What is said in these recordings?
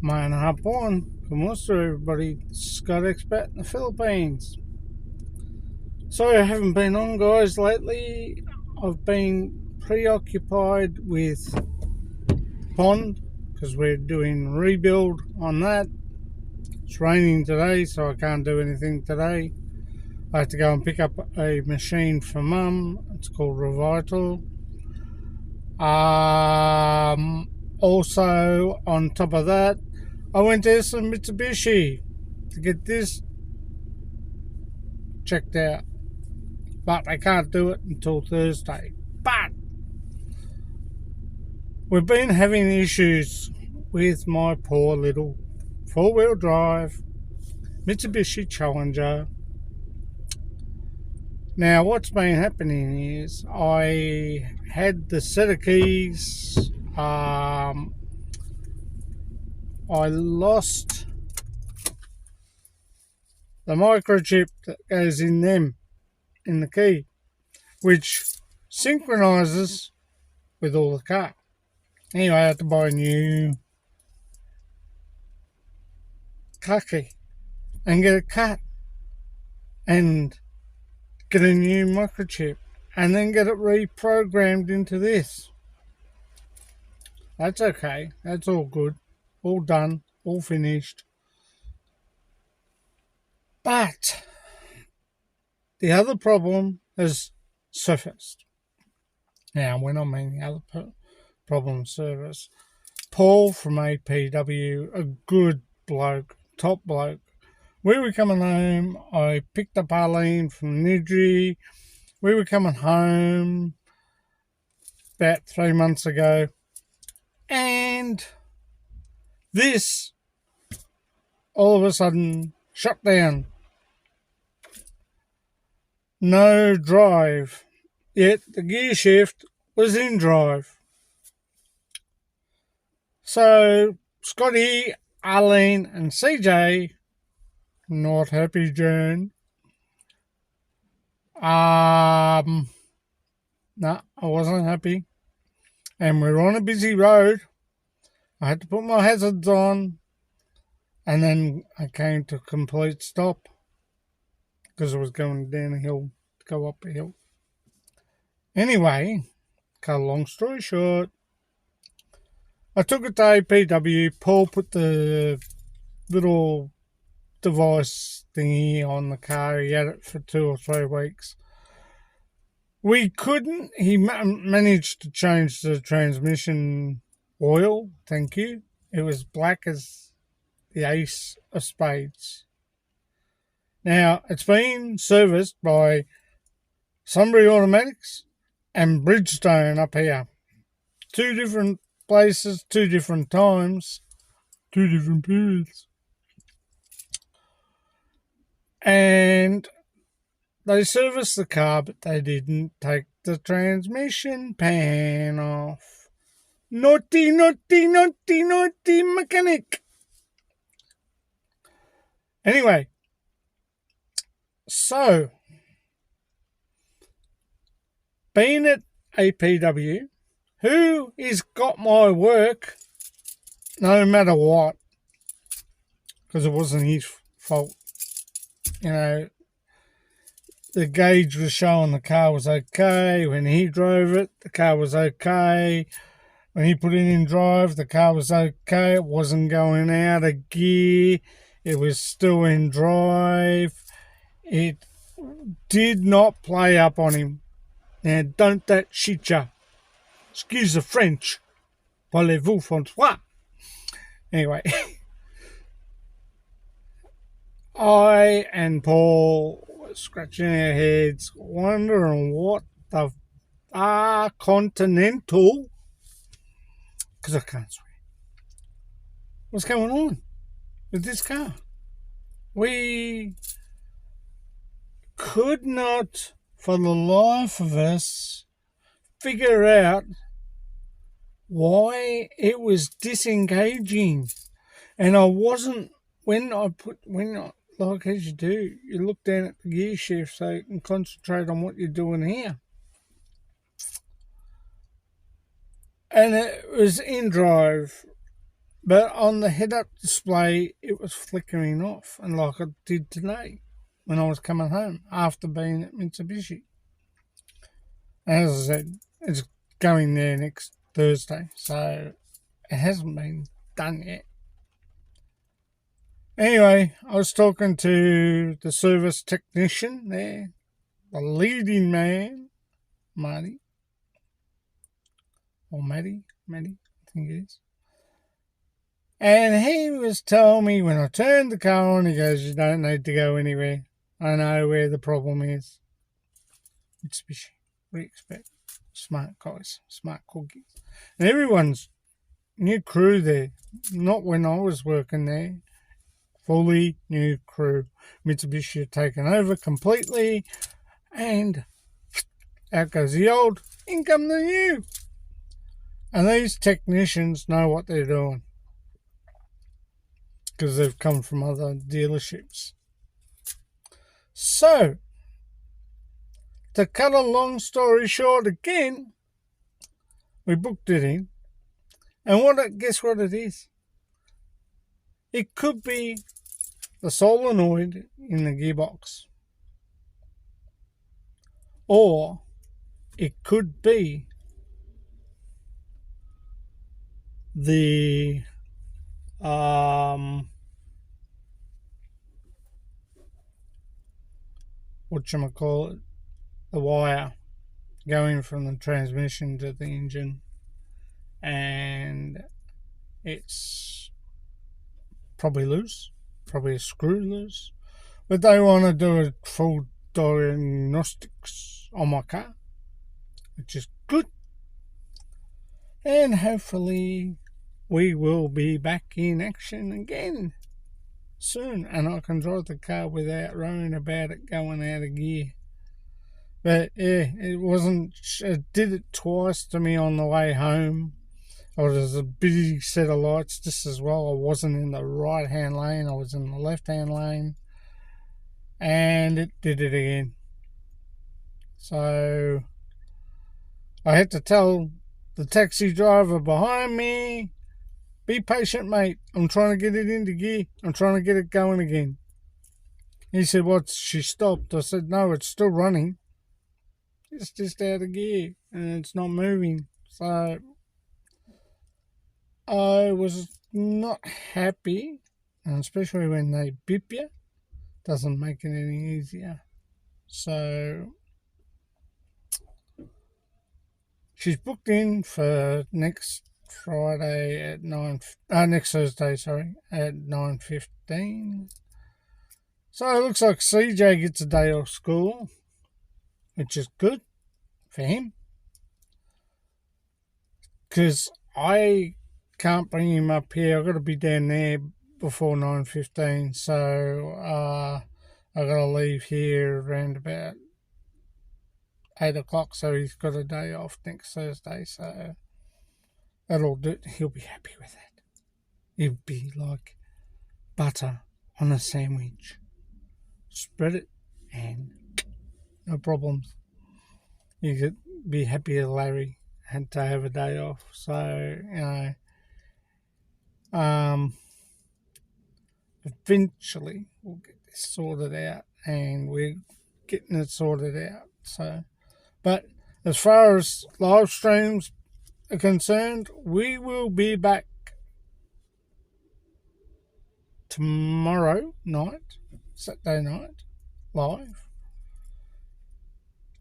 Mayan hapon. Kumusta everybody? Scott expat in the Philippines. Sorry I haven't been on, guys, lately. I've been preoccupied with pond because we're doing rebuild on that. It's raining today, so I can't do anything today. I have to go and pick up a machine for Mum. It's called Revital. Also, on top of that, I went to some Mitsubishi to get this checked out, but I can't do it until Thursday. But we've been having issues with my poor little four-wheel drive Mitsubishi Challenger. Now, what's been happening is I had the set of keys. I lost the microchip that goes in them, in the key, which synchronizes with all the car. Anyway, I had to buy a new car key and get it cut and get a new microchip and then get it reprogrammed into this. That's okay. That's all good. All done. All finished. But the other problem has surfaced. Now, when I mean the other problem surface, Paul from APW, a good bloke, top bloke. We were coming home. I picked up Arlene from Nidri. We were coming home about 3 months ago. And this, all of a sudden, shut down. No drive. Yet the gear shift was in drive. So Scotty, Arlene and CJ, not happy Jane. No, I wasn't happy. And we were on a busy road. I had to put my hazards on. And then I came to a complete stop because I was going down a hill to go up a hill. Anyway, cut a long story short, I took it to APW. Paul put the little device thingy on the car. He had it for 2 or 3 weeks. We couldn't. He managed to change the transmission oil. Thank you. It was black as the ace of spades. Now, it's been serviced by Sunbury Automatics and Bridgestone up here. 2 different places, 2 different times, 2 different periods. And they serviced the car, but they didn't take the transmission pan off. Naughty, naughty, naughty, naughty mechanic. Anyway, so, being at APW, who has got my work no matter what, because it wasn't his fault. You know, the gauge was showing the car was okay. When he drove it, the car was okay. When he put it in drive, the car was okay. It wasn't going out of gear. It was still in drive. It did not play up on him. Now, don't that shit ya. Excuse the French. Parlez-vous François? Anyway. I and Paul were scratching our heads, wondering what the Continental, because I can't swear, what's going on with this car. We could not, for the life of us, figure out why it was disengaging. And I wasn't, like as you do, you look down at the gear shift so you can concentrate on what you're doing here. And it was in drive But on the head-up display, it was flickering off, and like it did today when I was coming home after being at Mitsubishi. As I said, it's going there next Thursday, so it hasn't been done yet. Anyway, I was talking to the service technician there, the leading man, Marty, or Matty, I think it is. And he was telling me when I turned the car on, he goes, "You don't need to go anywhere. I know where the problem is." Mitsubishi, what do you expect? Smart guys, smart cookies. And everyone's new crew there, not when I was working there. Fully new crew. Mitsubishi had taken over completely, and out goes the old, in come the new. And these technicians know what they're doing because they've come from other dealerships. So, to cut a long story short again, we booked it in. And guess what it is? It could be the solenoid in the gearbox. Or it could be the whatchamacallit, the wire going from the transmission to the engine, and it's probably loose, probably a screw loose, but they want to do a full diagnostics on my car, which is good, and hopefully we will be back in action again soon, and I can drive the car without worrying about it going out of gear. But yeah, it did it twice to me on the way home. There was a busy set of lights just as well. I wasn't in the right hand lane, I was in the left hand lane, and it did it again. So I had to tell the taxi driver behind me, "Be patient, mate. I'm trying to get it into gear. I'm trying to get it going again." He said, "What? She stopped?" I said, "No, it's still running. It's just out of gear and it's not moving." So I was not happy, and especially when they beep you, doesn't make it any easier. So she's booked in for next Thursday, at 9:15. So it looks like CJ gets a day off school, which is good for him, because I can't bring him up here. I've got to be down there before 9:15, so I've got to leave here around about 8 o'clock, so he's got a day off next Thursday, so that'll do. He'll be happy with that. It'll be like butter on a sandwich. Spread it and no problems. You could be happy as Larry had to have a day off. So, eventually we'll get this sorted out, and we're getting it sorted out. So, but as far as live streams are concerned, we will be back tomorrow night, Saturday night, live.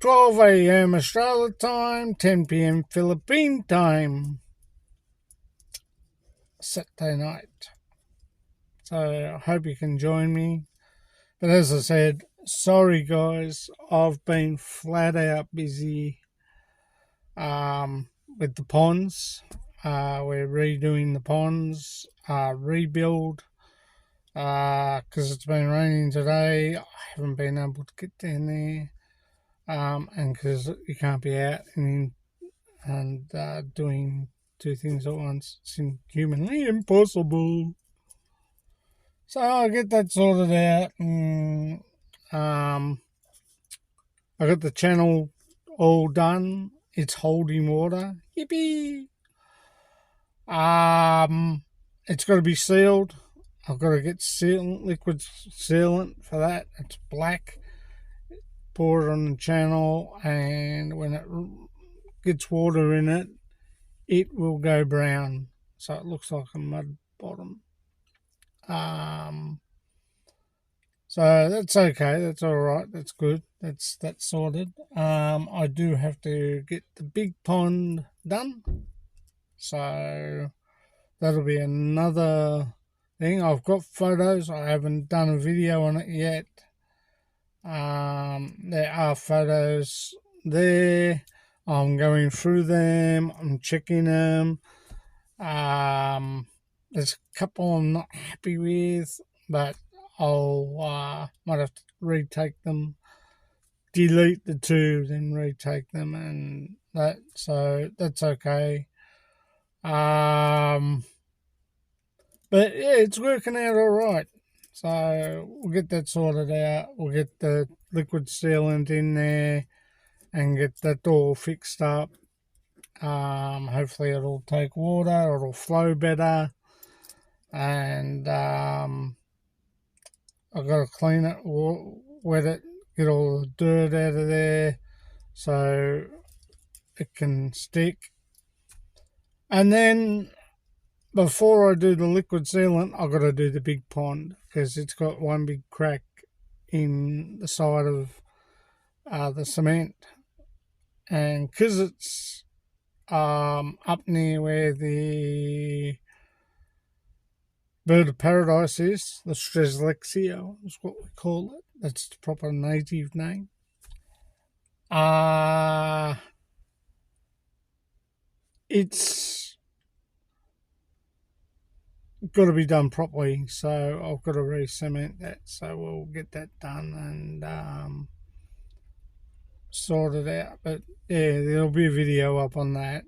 12 a.m. Australia time, 10 p.m. Philippine time, Saturday night. So I hope you can join me. But as I said, sorry guys, I've been flat out busy with the ponds. We're redoing the ponds, rebuild, because it's been raining today. I haven't been able to get down there, and because you can't be out and doing two things at once. It's humanly impossible. So I'll get that sorted out, and I got the channel all done. It's holding water. Yippee! it's got to be sealed. I've got to get liquid sealant for that. It's black. Pour it on the channel, and when it gets water in it, it will go brown. So it looks like a mud bottom. So that's okay. That's all right. That's good. That's sorted. I do have to get the big pond done. So that'll be another thing. I've got photos. I haven't done a video on it yet. There are photos there. I'm going through them. I'm checking them. There's a couple I'm not happy with, but I'll might have to retake them, delete the two, then retake them, and that. So that's okay. But yeah, it's working out all right. So we'll get that sorted out. We'll get the liquid sealant in there and get that all fixed up. Hopefully it'll take water, it'll flow better, and I've got to clean it, wet it, get all the dirt out of there so it can stick. And then before I do the liquid sealant, I've got to do the big pond because it's got one big crack in the side of the cement, and because it's up near where the bird of paradise is, the Streslexia is what we call it. That's the proper native name. It's got to be done properly, so I've got to re-cement that. So we'll get that done and sort it out. But yeah, there'll be a video up on that.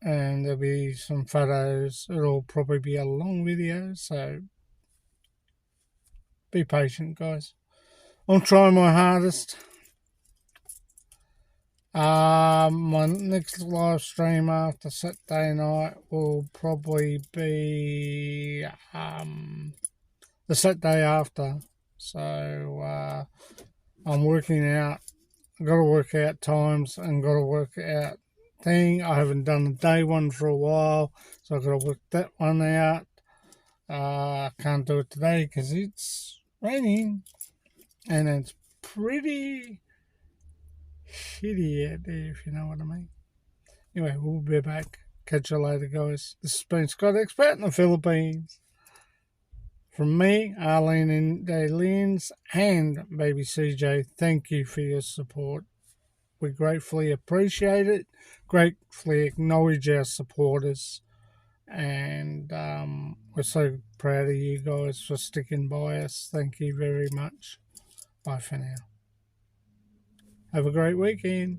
And there'll be some photos. It'll probably be a long video, so be patient, guys. I'm trying my hardest. My next live stream after Saturday night will probably be the Saturday after. So I'm working out. I've got to work out times and got to work out thing. I haven't done a day one for a while, so I've got to work that one out. Can't do it today because it's raining and it's pretty shitty out there, if you know what I mean. Anyway, we'll be back. Catch you later, guys. This has been Scott Expat in the Philippines. From me, arleneINDAYLYNZ, and baby CJ, thank you for your support. We gratefully appreciate it, gratefully acknowledge our supporters, and we're so proud of you guys for sticking by us. Thank you very much. Bye for now. Have a great weekend.